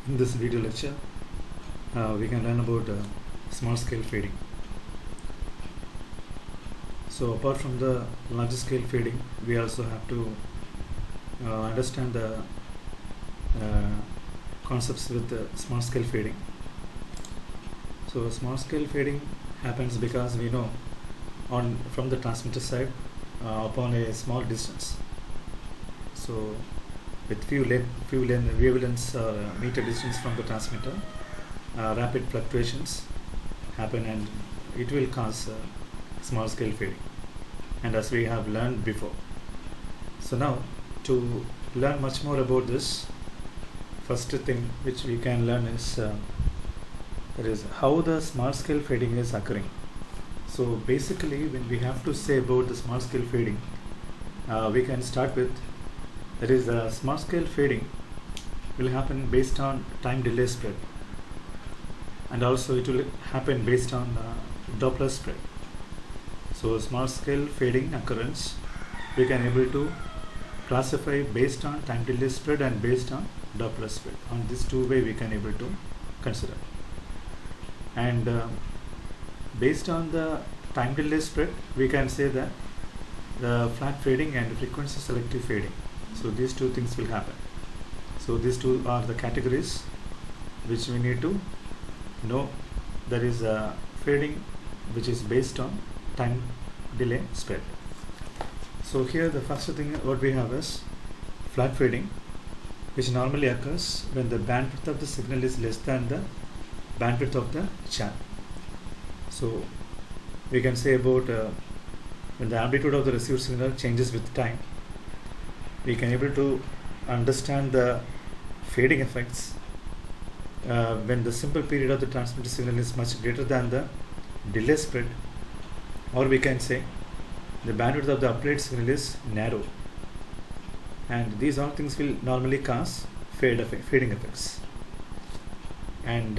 In this video lecture, we can learn about small scale fading. So apart from the large scale fading, we also have to understand the concepts with the small scale fading. So small scale fading happens because we know from the transmitter side upon a small distance. So with few wavelengths meter distance from the transmitter, rapid fluctuations happen and it will cause small scale fading, and as we have learned before. So now, to learn much more about this, first thing which we can learn is that is how the small scale fading is occurring. So basically, when we have to say about the small scale fading, we can start with that is small scale fading will happen based on time delay spread, and also it will happen based on Doppler spread. So small scale fading occurrence we can able to classify based on time delay spread and based on Doppler spread. On this two way we can able to consider, and based on the time delay spread we can say that the flat fading and frequency selective fading. So these two things will happen. So these two are the categories which we need to know. There is a fading which is based on time delay spread. So here the first thing what we have is flat fading, which normally occurs when the bandwidth of the signal is less than the bandwidth of the channel. So we can say about when the amplitude of the received signal changes with time, we can able to understand the fading effects when the simple period of the transmitted signal is much greater than the delay spread, or we can say the bandwidth of the applied signal is narrow, and these all things will normally cause fading effects. And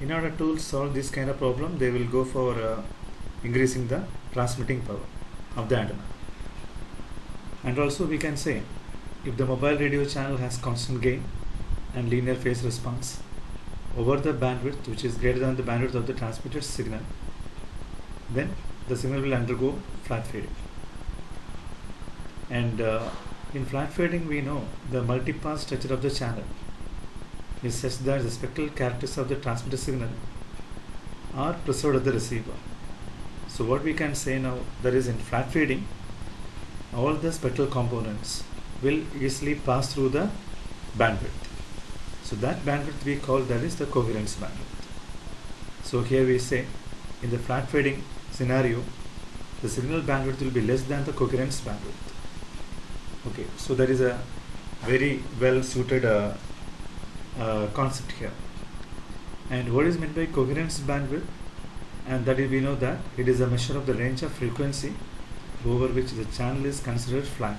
in order to solve this kind of problem, they will go for increasing the transmitting power of the antenna. And also we can say, if the mobile radio channel has constant gain and linear phase response over the bandwidth which is greater than the bandwidth of the transmitted signal, then the signal will undergo flat fading. And in flat fading we know the multipass structure of the channel is such that the spectral characteristics of the transmitted signal are preserved at the receiver. So what we can say now, that is in flat fading, all the spectral components will easily pass through the bandwidth. So that bandwidth we call that is the coherence bandwidth. So here we say in the flat fading scenario, the signal bandwidth will be less than the coherence bandwidth. Okay, so that is a very well suited concept here. And what is meant by coherence bandwidth? And that is, we know that it is a measure of the range of frequency over which the channel is considered flat.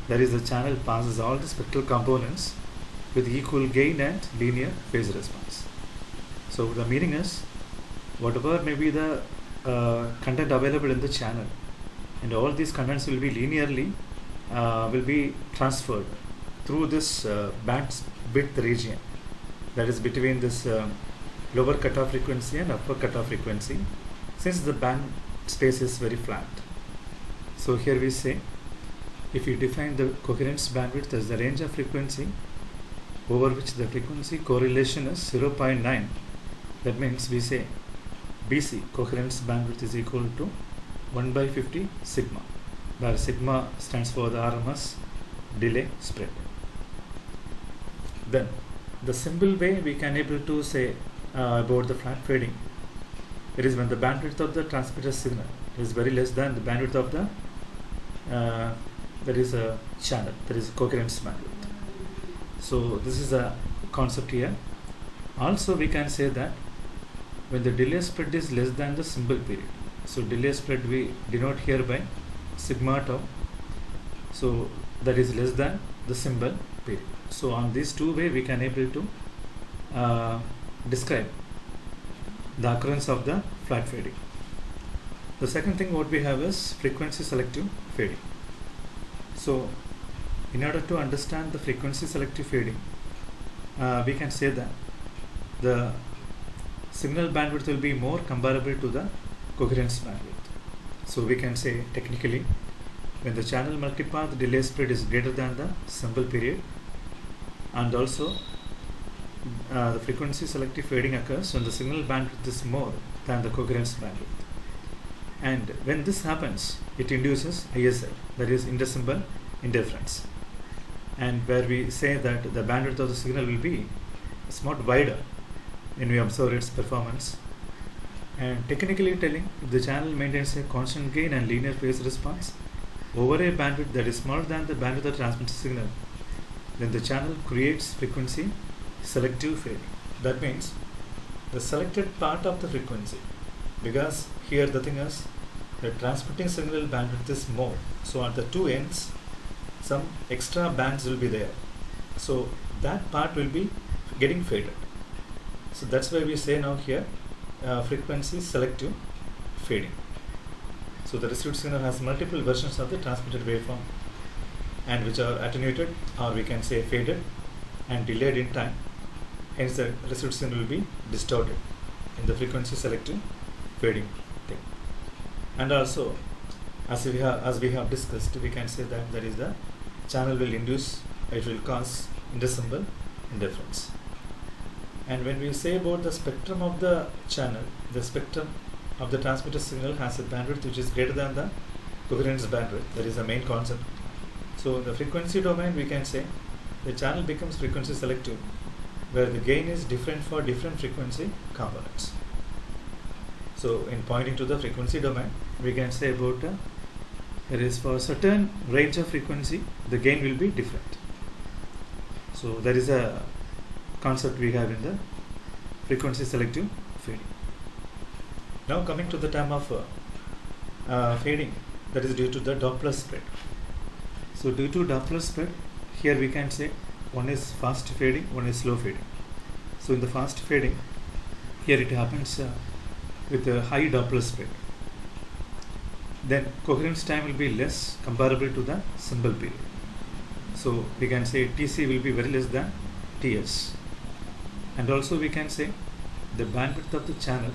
That is, the channel passes all the spectral components with equal gain and linear phase response. So the meaning is, whatever may be the content available in the channel, and all these contents will be linearly will be transferred through this bandwidth region, that is between this lower cutoff frequency and upper cutoff frequency, since the band space is very flat. So here we say, if you define the coherence bandwidth as the range of frequency over which the frequency correlation is 0.9, that means we say BC, coherence bandwidth, is equal to 1/50 sigma, where sigma stands for the RMS delay spread. Then the simple way we can able to say about the flat fading, it is when the bandwidth of the transmitter signal is very less than the bandwidth of the there is a channel, there is coherence bandwidth. So this is a concept here. Also we can say that when the delay spread is less than the simple period, so delay spread we denote here by sigma tau, so that is less than the symbol period. So on these two way we can able to describe the occurrence of the flat fading. The second thing what we have is frequency selective fading. So in order to understand the frequency selective fading, we can say that the signal bandwidth will be more comparable to the coherence bandwidth. So we can say technically, when the channel multipath delay spread is greater than the symbol period, and also the frequency selective fading occurs when the signal bandwidth is more than the coherence bandwidth. And when this happens, it induces ISI, that is intersymbol interference. And where we say that the bandwidth of the signal will be somewhat wider when we observe its performance. And technically telling, if the channel maintains a constant gain and linear phase response over a bandwidth that is smaller than the bandwidth of the transmitted signal, then the channel creates frequency selective fading. That means the selected part of the frequency, because here the thing is the transmitting signal bandwidth is more, so at the two ends some extra bands will be there, so that part will be getting faded. So that's why we say now here frequency selective fading. So the received signal has multiple versions of the transmitted waveform, and which are attenuated, or we can say faded and delayed in time. Hence the received signal will be distorted in the frequency selective fading thing. And also, as we have discussed, we can say that there is the channel will induce, it will cause intersymbol interference. And when we say about the spectrum of the channel, the spectrum of the transmitted signal has a bandwidth which is greater than the coherence bandwidth. That is the main concept. So the frequency domain, we can say the channel becomes frequency selective, where the gain is different for different frequency components. So in pointing to the frequency domain, we can say about there is for a certain range of frequency, the gain will be different. So there is a concept we have in the frequency selective fading. Now coming to the term of fading, that is due to the Doppler spread. So due to Doppler spread, here we can say one is fast fading, one is slow fading. So in the fast fading, here it happens with a high Doppler spread. Then coherence time will be less comparable to the symbol period. So we can say Tc will be very less than Ts. And also we can say the bandwidth of the channel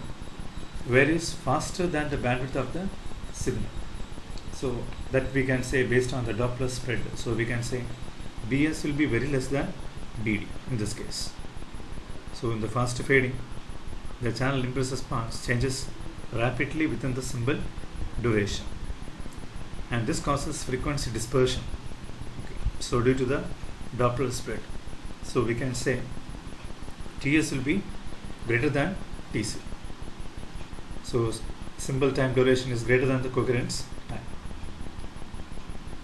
varies faster than the bandwidth of the signal. So that we can say based on the Doppler spread. So we can say Bs will be very less than Bd in this case. So in the fast fading, the channel impulse response changes rapidly within the symbol duration, and this causes frequency dispersion. Okay. So due to the Doppler spread, so we can say Ts will be greater than Tc. So symbol time duration is greater than the coherence time.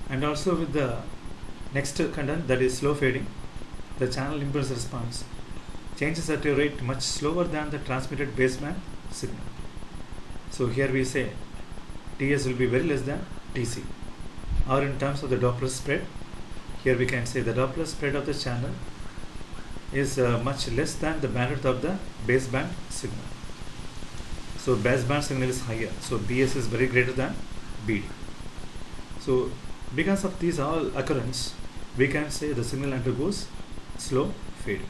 And also with the next content, that is slow fading, the channel impulse response changes at a rate much slower than the transmitted baseband signal. So here we say Ts will be very less than Tc. Or in terms of the Doppler spread, here we can say the Doppler spread of the channel is much less than the bandwidth of the baseband signal. So baseband signal is higher, so Bs is very greater than Bd. So because of these all occurrence, we can say the signal undergoes slow fading.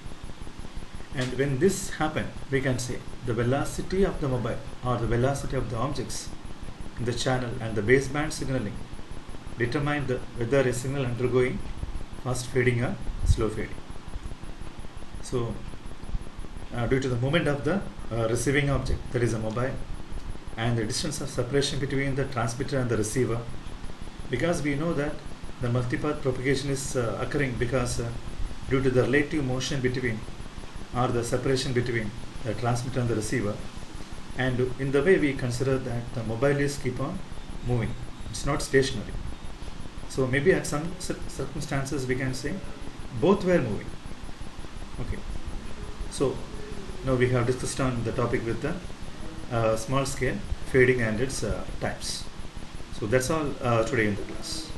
And when this happens, we can say the velocity of the mobile or the velocity of the objects in the channel and the baseband signaling determine whether a signal undergoing fast fading or slow fading. So due to the movement of the receiving object, that is a mobile, and the distance of separation between the transmitter and the receiver, because we know that the multipath propagation is occurring because due to the relative motion between or the separation between the transmitter and the receiver, and in the way we consider that the mobile is keep on moving, it's not stationary. So maybe at some circumstances we can say both were moving. Okay, so now we have discussed on the topic with the small scale fading and its types. So that's all today in the class.